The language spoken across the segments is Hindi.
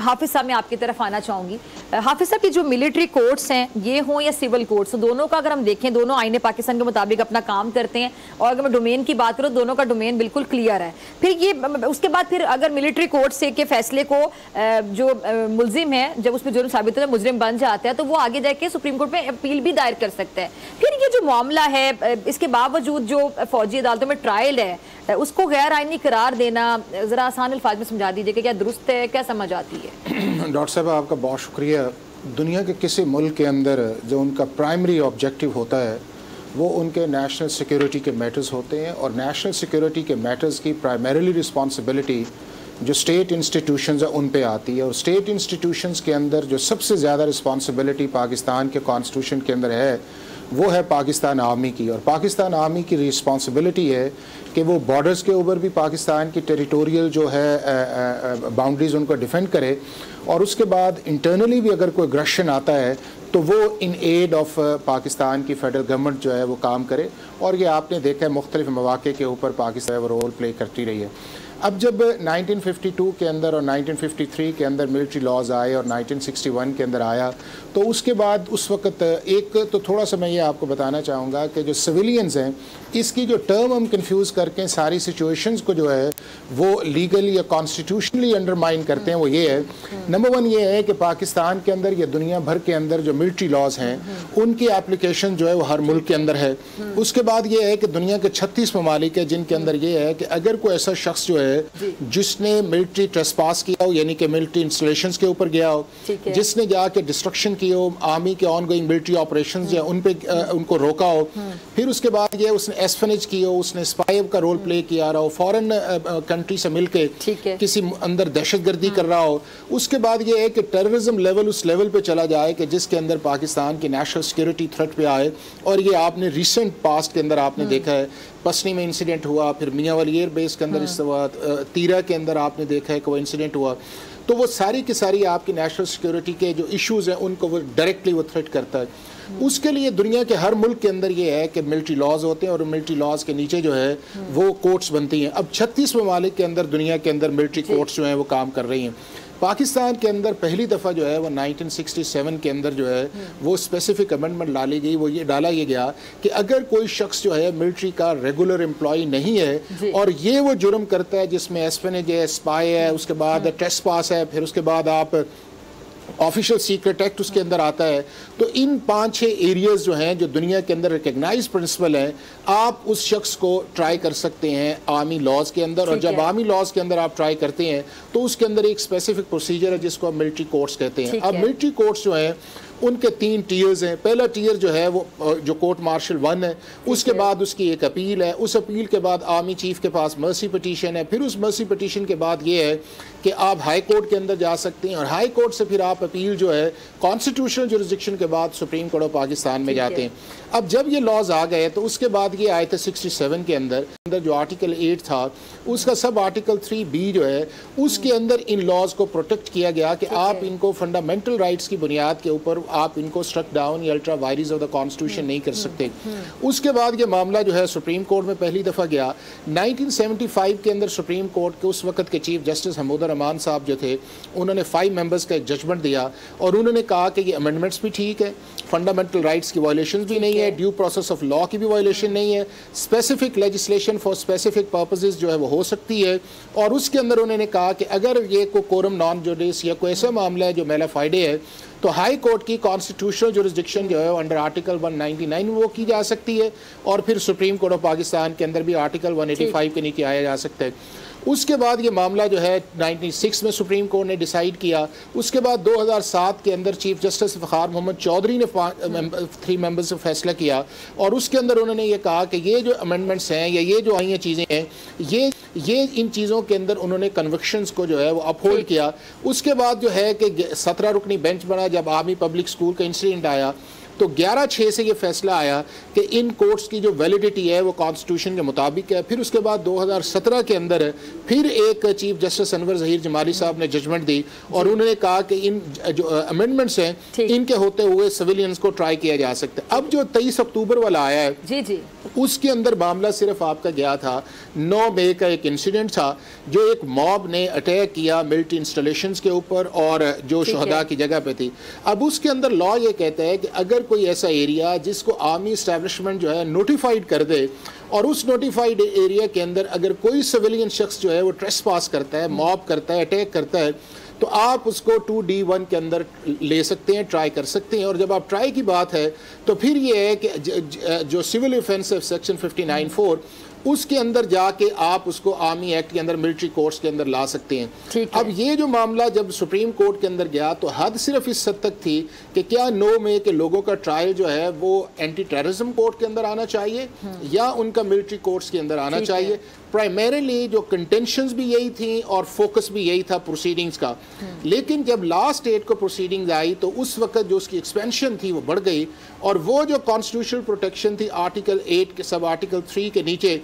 हाफिज साहब मैं आपकी तरफ आना चाहूँगी। हाफिज साहब की जो मिलिट्री कोर्ट्स हैं ये हों या सिविल कोर्ट्स, दोनों का अगर हम देखें दोनों आईने पाकिस्तान के मुताबिक अपना काम करते हैं, और अगर मैं डोमेन की बात करूँ दोनों का डोमेन बिल्कुल क्लियर है। फिर ये उसके बाद फिर अगर मिलिट्री कोर्ट से के फैसले को जो मुलजिम है जब उसमें जुर्म साबित होता है, मुजरिम बन जाता है, तो वो आगे जाके सुप्रीम कोर्ट में अपील भी दायर कर सकता है। फिर ये जो मामला है इसके बावजूद जो फौजी अदालतों में ट्रायल है उसको गैर आइनी करार देना, ज़रा आसान अल्फाज में समझा दीजिए कि क्या दुरुस्त है, क्या समझ आती है? डॉक्टर साहब आपका बहुत शुक्रिया। दुनिया के किसी मुल्क के अंदर जो उनका प्राइमरी ऑब्जेक्टिव होता है वो उनके नेशनल सिक्योरिटी के मैटर्स होते हैं, और नेशनल सिक्योरिटी के मैटर्स की प्राइमरीली रिस्पॉन्सिबिलिटी जो स्टेट इंस्टीट्यूशंस है उन पे आती है। और स्टेट इंस्टीट्यूशंस के अंदर जो सबसे ज़्यादा रिस्पॉन्सिबिलिटी पाकिस्तान के कॉन्स्टिट्यूशन के अंदर है वो है पाकिस्तान आर्मी की। और पाकिस्तान आर्मी की रिस्पॉन्सिबिलिटी है कि वो बॉर्डर्स के ऊपर भी पाकिस्तान की टेरिटोरियल जो है बाउंड्रीज़ उनको डिफेंड करे, और उसके बाद इंटरनली भी अगर कोई अग्रेशन आता है तो वो इन एड ऑफ पाकिस्तान की फेडरल गवर्नमेंट जो है वो काम करे। और ये आपने देखा है मुख्तलिफ मौक़े के ऊपर पाकिस्तान वो रोल प्ले करती रही है। अब जब 1952 के अंदर और 1953 के अंदर मिलिट्री लॉज आए और 1961 के अंदर आया, तो उसके बाद उस वक्त एक तो थोड़ा सा मैं ये आपको बताना चाहूँगा कि जो सिविलियंस हैं इसकी जो टर्म हम कंफ्यूज करके सारी सिचुएशंस को जो है वो लीगली या कॉन्स्टिट्यूशनली अंडरमाइन करते हैं। वो ये है, नंबर वन ये है कि पाकिस्तान के अंदर या दुनिया भर के अंदर जो मिलिट्री लॉज हैं उनकी एप्लीकेशन जो है वो हर मुल्क के अंदर है। उसके बाद ये है कि दुनिया के 36 ममालिक है जिनके अंदर ये है कि अगर कोई ऐसा शख्स जो है जिसने मिलिट्री ट्रेसपास किया हो, यानी कि मिलिट्री इंस्टॉलेशंस के ऊपर गया हो, जिसने जाके डिस्ट्रक्शन की हो, आर्मी के ऑनगोइंग मिलिट्री ऑपरेशंस जो उन पे उनको रोका हो, फिर उसके बाद ये उसने एस्फनेज की हो, उसने स्पाई का रोल प्ले किया रहा हो, फॉरेन कंट्री से मिलके किसी अंदर दहशतगर्दी कर रहा हो, उसके बाद ये है कि टेररिज्म लेवल उस लेवल पे चला जाए कि जिसके अंदर पाकिस्तान की नेशनल सिक्योरिटी थ्रेट पे आए। और ये आपने रिसेंट पास्ट के अंदर आपने देखा है, पसनी में इंसिडेंट हुआ, फिर मियां वाली एयर बेस के अंदर इस तीरा के अंदर आपने देखा है कि वो इंसिडेंट हुआ। तो वो सारी की सारी आपकी नेशनल सिक्योरिटी के जो इश्यूज हैं उनको वो डायरेक्टली वो थ्रेट करता है। उसके लिए दुनिया के हर मुल्क के अंदर ये है कि मिलिट्री लॉज होते हैं और मिलिट्री लॉज के नीचे जो है वो कोर्ट्स बनती हैं। अब 36 ममालिक के अंदर दुनिया के अंदर मिलिट्री कोर्ट्स जो हैं वो काम कर रही हैं। पाकिस्तान के अंदर पहली दफ़ा जो है वो 1967 के अंदर जो है वो स्पेसिफिक अमेंडमेंट डाली गई। वो ये डाला ये गया कि अगर कोई शख्स जो है मिलिट्री का रेगुलर एम्प्लॉय नहीं है और ये वो जुर्म करता है जिसमें एस्पेनेज है, स्पाई है, उसके बाद ट्रेसपास है, फिर उसके बाद आप ऑफिशियल सीक्रेट एक्ट उसके अंदर आता है, तो इन 5-6 एरियाज जो हैं जो दुनिया के अंदर रिकग्नाइज प्रिंसिपल हैं, आप उस शख्स को ट्राई कर सकते हैं आर्मी लॉज के अंदर। और जब आर्मी लॉज के अंदर आप ट्राई करते हैं तो उसके अंदर एक स्पेसिफिक प्रोसीजर है जिसको आप मिलिट्री कोर्ट्स कहते हैं। अब मिलिट्री कोर्ट्स जो हैं उनके 3 टीयर्स हैं। पहला टीयर जो है वो जो कोर्ट मार्शल 1 है, उसके बाद उसकी एक अपील है, उस अपील के बाद आर्मी चीफ के पास मर्सी पिटीशन है, फिर उस मर्सी पिटीशन के बाद ये है कि आप हाई कोर्ट के अंदर जा सकते हैं, और हाई कोर्ट से फिर आप अपील जो है कॉन्स्टिट्यूशनल जुरिसडिक्शन के बाद सुप्रीम कोर्ट ऑफ पाकिस्तान में जाते हैं। अब जब ये लॉज आ गए तो उसके बाद ये आए थे 67 के अंदर जो आर्टिकल 8 था उसका सब आर्टिकल 3B जो है उसके अंदर इन लॉज को प्रोटेक्ट किया गया कि आप इनको फंडामेंटल राइट्स की बुनियाद के ऊपर आप इनको स्ट्रक डाउन या अल्ट्रा वायरीज ऑफ द कॉन्स्टिट्यूशन नहीं कर सकते। उसके बाद ये मामला जो है सुप्रीम कोर्ट में पहली दफ़ा गया 1975 के अंदर। सुप्रीम कोर्ट के उस वक्त के चीफ जस्टिस हमूद रहमान साहब जो थे उन्होंने 5 मेंबर्स का एक जजमेंट दिया और उन्होंने कहा कि ये अमेंडमेंट्स भी ठीक है, फंडामेंटल राइट्स की वायलेशन भी नहीं है, ड्यू प्रोसेस ऑफ लॉ की भी वायलेशन नहीं है, specific legislation for specific purposes जो है वो हो सकती है। और उसके अंदर उन्होंने कहा कि अगर ये कोई कोरम नॉन जुडिस या कोई ऐसा मामला है जो मेला फाइडे है तो हाई कोर्ट की कॉन्स्टिट्यूशनल जुरिसडिक्शन जो है अंडर आर्टिकल 199 वो की जा सकती है, और फिर सुप्रीम कोर्ट ऑफ पाकिस्तान के अंदर भी आर्टिकल 185 के नीचे आया जा सकता है। उसके बाद ये मामला जो है 96 में सुप्रीम कोर्ट ने डिसाइड किया। उसके बाद 2007 के अंदर चीफ जस्टिस फ़खार मोहम्मद चौधरी ने 3 मेंबर्स से फैसला किया, और उसके अंदर उन्होंने ये कहा कि ये जो अमेंडमेंट्स हैं या ये जो आई हैं चीज़ें हैं ये इन चीज़ों के अंदर उन्होंने कन्विक्शंस को जो है वो अपहोल्ड किया। उसके बाद जो है कि 17 रुकनी बेंच बना जब आर्मी पब्लिक स्कूल का इंसिडेंट आया, तो 11/6 से ये फैसला आया कि इन कोर्ट्स की जो वैलिडिटी है वो कॉन्स्टिट्यूशन के मुताबिक है। फिर उसके बाद 2017 के अंदर फिर एक चीफ जस्टिस अनवर ज़हीर जमाली साहब ने जजमेंट दी और उन्होंने कहा कि इन जो अमेंडमेंट्स हैं इनके होते हुए सिविलियंस को ट्राई किया जा सकता है। अब जो 23 अक्टूबर वाला आया है जी जी, उसके अंदर मामला सिर्फ आपका गया था 9 मई का एक इंसिडेंट था जो एक मॉब ने अटैक किया मिलिट्री इंस्टॉलेशंस के ऊपर और जो शहदा की जगह पे थी। अब उसके अंदर लॉ ये कहता है कि अगर कोई ऐसा एरिया जिसको आर्मी इस्टेब्लिशमेंट जो है नोटिफाइड कर दे और उस नोटिफाइड एरिया के अंदर अगर कोई सिविलियन शख्स जो है वो ट्रेस पास करता है, मॉब करता है, अटैक करता है, तो आप उसको 2D1 के अंदर ले सकते हैं, ट्राई कर सकते हैं। और जब आप ट्राई की बात है तो फिर ये है कि जो सिविल ऑफेंसिव सेक्शन 59(4) उसके अंदर जाके आप उसको आर्मी एक्ट के अंदर मिलिट्री कोर्ट्स के अंदर ला सकते हैं। अब ये जो मामला जब सुप्रीम कोर्ट के अंदर गया तो हद सिर्फ इस हद तक थी कि क्या 9 मई के लोगों का ट्रायल जो है वो एंटी टेररिज्म कोर्ट के अंदर आना चाहिए या उनका मिलिट्री कोर्ट्स के अंदर आना चाहिए। प्राइमरीली जो कंटेंशंस भी यही थी और फोकस भी यही था प्रोसीडिंग्स का। लेकिन जब लास्ट डेट को प्रोसीडिंग्स आई तो उस वक्त जो उसकी एक्सपेंशन थी वो बढ़ गई और वो जो कॉन्स्टिट्यूशनल प्रोटेक्शन थी आर्टिकल 8 के सब आर्टिकल 3 के नीचे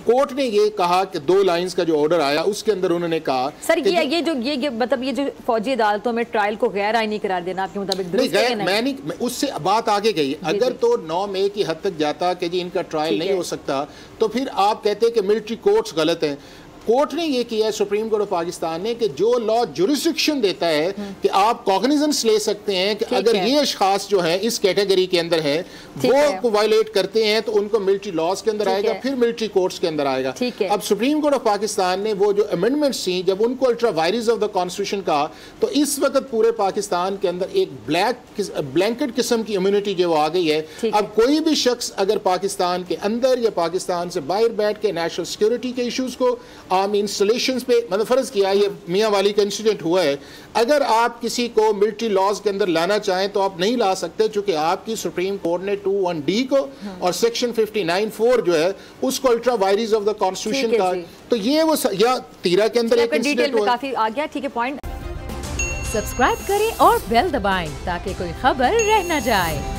कोर्ट ने ये कहा कि 2 लाइंस का जो ऑर्डर आया उसके अंदर उन्होंने कहा सर ये मतलब ये जो फौजी अदालतों में ट्रायल को गैर आईनी करार देना आपके मुताबिक दुरुस्त है? नहीं, उससे बात आगे गई। अगर तो 9 मई की हद तक जाता कि जी इनका ट्रायल नहीं हो सकता तो फिर आप कहते कि मिलिट्री कोर्ट्स गलत हैं। कोर्ट ने ये किया सुप्रीम कोर्ट ऑफ पाकिस्तान ने कि जो लॉ जुरिस्डिक्शन देता है कि आप कॉग्निजेंस ले सकते हैं कि अगर ये अशखास जो है इस कैटेगरी के अंदर है वो को वायलेट करते हैं तो उनको मिलिट्री लॉज के अंदर आएगा, फिर मिलिट्री कोर्ट्स के अंदर आएगा। अब सुप्रीम कोर्ट ऑफ पाकिस्तान ने वो जो अमेंडमेंट्स थी जब उनको अल्ट्रा वायरिस ऑफ द कॉन्स्टिट्यूशन कहा तो इस वक्त पूरे पाकिस्तान के अंदर एक ब्लैंकेट किस्म की इम्यूनिटी जो आ गई है। अब कोई भी शख्स अगर पाकिस्तान के अंदर या पाकिस्तान से बाहर बैठ के नेशनल सिक्योरिटी के इशूज को आर्मी इंस्टॉलेशंस पे मतलब फर्ज किया ये मियां वाली का इंसिडेंट हुआ है, अगर आप किसी को मिलिट्री लॉज के अंदर लाना चाहें तो आप नहीं ला सकते क्योंकि आपकी सुप्रीम कोर्ट ने 21D को और सेक्शन 59(4) जो है उसको अल्ट्रा वायरिस ऑफ द कॉन्स्टिट्यूशन का। तो ये वो या तीरा के अंदर एक इंसिडेंट हुआ। काफी आ गया, ठीक है पॉइंट। सब्सक्राइब करें और बेल दबाएं ताकि कोई खबर रह न जाए।